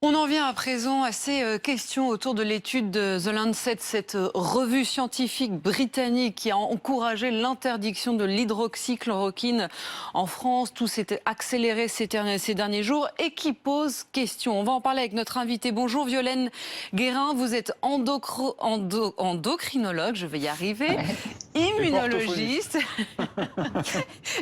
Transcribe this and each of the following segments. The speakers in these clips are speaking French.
On en vient à présent à ces questions autour de l'étude de The Lancet, cette revue scientifique britannique qui a encouragé l'interdiction de l'hydroxychloroquine en France. Tout s'est accéléré ces derniers jours et qui pose question. On va en parler avec notre invité. Bonjour Violaine Guérin, vous êtes endocrinologue, je vais y arriver, immunologiste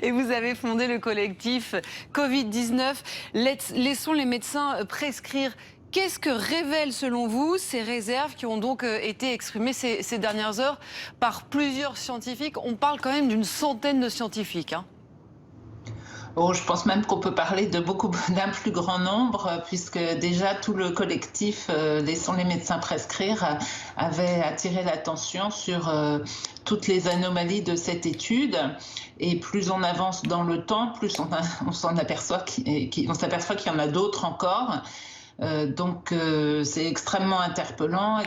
et vous avez fondé le collectif Covid-19. Laissons les médecins prescrire. Qu'est-ce que révèlent selon vous ces réserves qui ont donc été exprimées ces dernières heures par plusieurs scientifiques? On parle quand même d'une centaine de scientifiques. Oh, je pense même qu'on peut parler de d'un plus grand nombre, puisque déjà tout le collectif Laissons les médecins prescrire avait attiré l'attention sur toutes les anomalies de cette étude. Et plus on avance dans le temps, plus on s'aperçoit qu'il y en a d'autres encore. Donc c'est extrêmement interpellant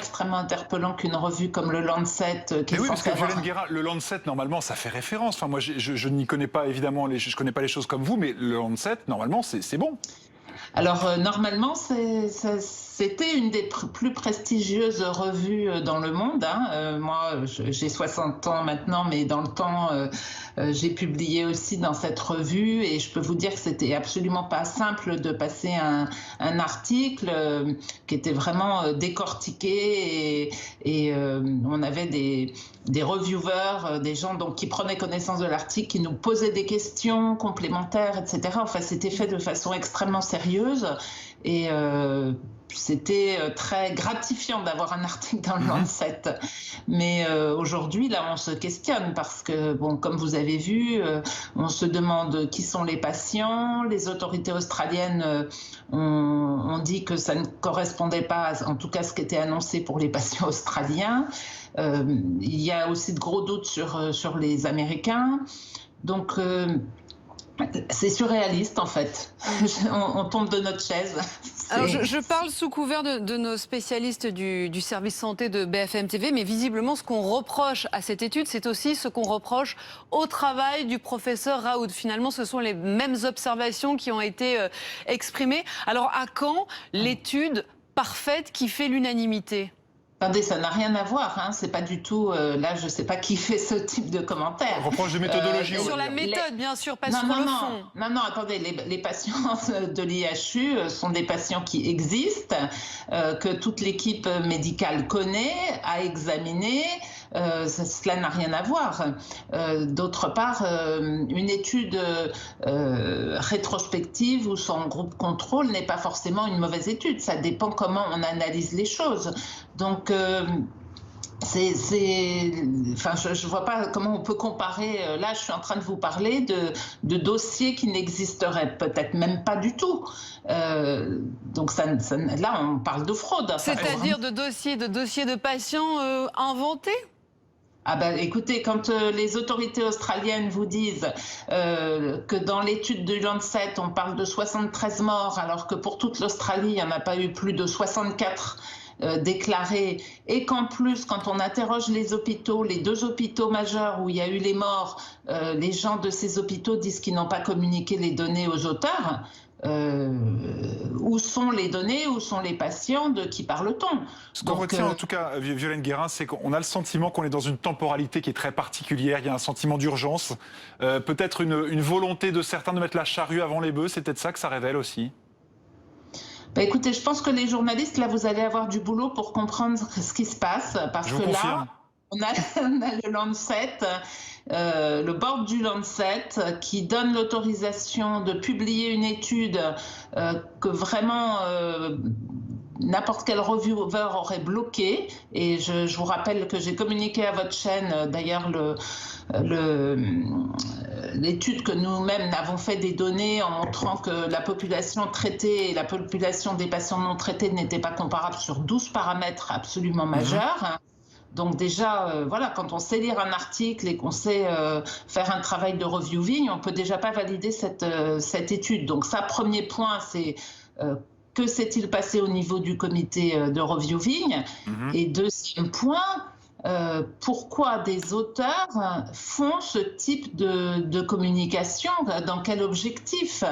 qu'une revue comme le Lancet qui Mais oui, parce que Violaine Guérin, le Lancet normalement ça fait référence. Enfin moi je n'y connais pas évidemment, je connais pas les choses comme vous, mais le Lancet normalement c'est bon. Alors normalement c'était une des plus prestigieuses revues dans le monde. Moi j'ai 60 ans maintenant, mais dans le temps j'ai publié aussi dans cette revue et je peux vous dire que c'était absolument pas simple de passer un article qui était vraiment décortiqué et on avait des reviewers, des gens donc, qui prenaient connaissance de l'article, qui nous posaient des questions complémentaires, etc. Enfin, c'était fait de façon extrêmement sérieuse et c'était très gratifiant d'avoir un article dans le Lancet. Mais aujourd'hui, là, on se questionne parce que, bon, comme vous avez vu, on se demande qui sont les patients. Les autorités australiennes ont dit que ça ne correspondait pas, en tout cas, ce qui était annoncé pour les patients australiens. Il y a aussi de gros doutes sur les Américains. Donc, c'est surréaliste en fait. On tombe de notre chaise. Alors je parle sous couvert de nos spécialistes du service santé de BFM TV, mais visiblement ce qu'on reproche à cette étude, c'est aussi ce qu'on reproche au travail du professeur Raoult. Finalement, ce sont les mêmes observations qui ont été exprimées. Alors à quand l'étude parfaite qui fait l'unanimité ? Attendez, ça n'a rien à voir, c'est pas du tout... là, je sais pas qui fait ce type de commentaire. On reproche de méthodologie. Sur la méthode, bien sûr, pas sur le fond. Non, attendez, les patients de l'IHU sont des patients qui existent, que toute l'équipe médicale connaît, a examiné. Cela n'a rien à voir. D'autre part, une étude rétrospective ou sans groupe contrôle n'est pas forcément une mauvaise étude. Ça dépend comment on analyse les choses. Donc, enfin, je vois pas comment on peut comparer. Là, je suis en train de vous parler de dossiers qui n'existeraient peut-être même pas du tout. Donc là, on parle de fraude. C'est-à-dire de dossiers de patients inventés ? Ah ben, écoutez, quand les autorités australiennes vous disent que dans l'étude du Lancet, on parle de 73 morts, alors que pour toute l'Australie, il n'y en a pas eu plus de 64 déclarés, et qu'en plus, quand on interroge les hôpitaux, les 2 hôpitaux majeurs où il y a eu les morts, les gens de ces hôpitaux disent qu'ils n'ont pas communiqué les données aux auteurs. Où sont les données, où sont les patients, de qui parle-t-on? Ce qu'on retient en tout cas, Violaine Guérin, c'est qu'on a le sentiment qu'on est dans une temporalité qui est très particulière, il y a un sentiment d'urgence, peut-être une volonté de certains de mettre la charrue avant les bœufs, c'est peut-être ça que ça révèle aussi. Bah écoutez, je pense que les journalistes, là, vous allez avoir du boulot pour comprendre ce qui se passe, parce que là, on a le Lancet, le board du Lancet qui donne l'autorisation de publier une étude que vraiment n'importe quel reviewer aurait bloqué. Et je vous rappelle que j'ai communiqué à votre chaîne, d'ailleurs, l'étude que nous-mêmes avons fait des données en montrant que la population traitée et la population des patients non traités n'étaient pas comparables sur 12 paramètres absolument majeurs. Donc déjà, voilà, quand on sait lire un article et qu'on sait faire un travail de reviewing, on peut déjà pas valider cette étude. Donc ça, premier point, c'est que s'est-il passé au niveau du comité de reviewing? Et deuxième point, pourquoi des auteurs font ce type de communication? Dans quel objectif?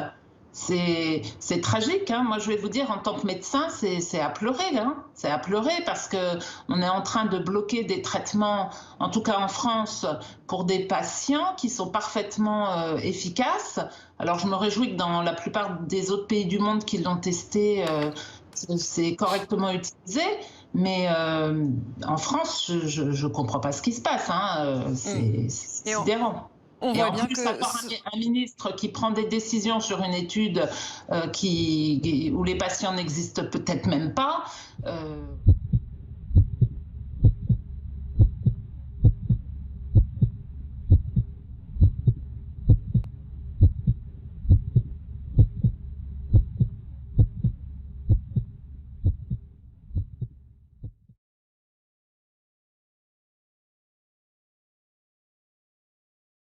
C'est tragique. Hein. Moi, je vais vous dire, en tant que médecin, c'est à pleurer. Hein. C'est à pleurer parce qu'on est en train de bloquer des traitements, en tout cas en France, pour des patients qui sont parfaitement efficaces. Alors, je me réjouis que dans la plupart des autres pays du monde qui l'ont testé, c'est correctement utilisé. Mais en France, je ne comprends pas ce qui se passe. Hein. C'est sidérant. On Et voit en bien plus, que avoir un ministre qui prend des décisions sur une étude où les patients n'existent peut-être même pas,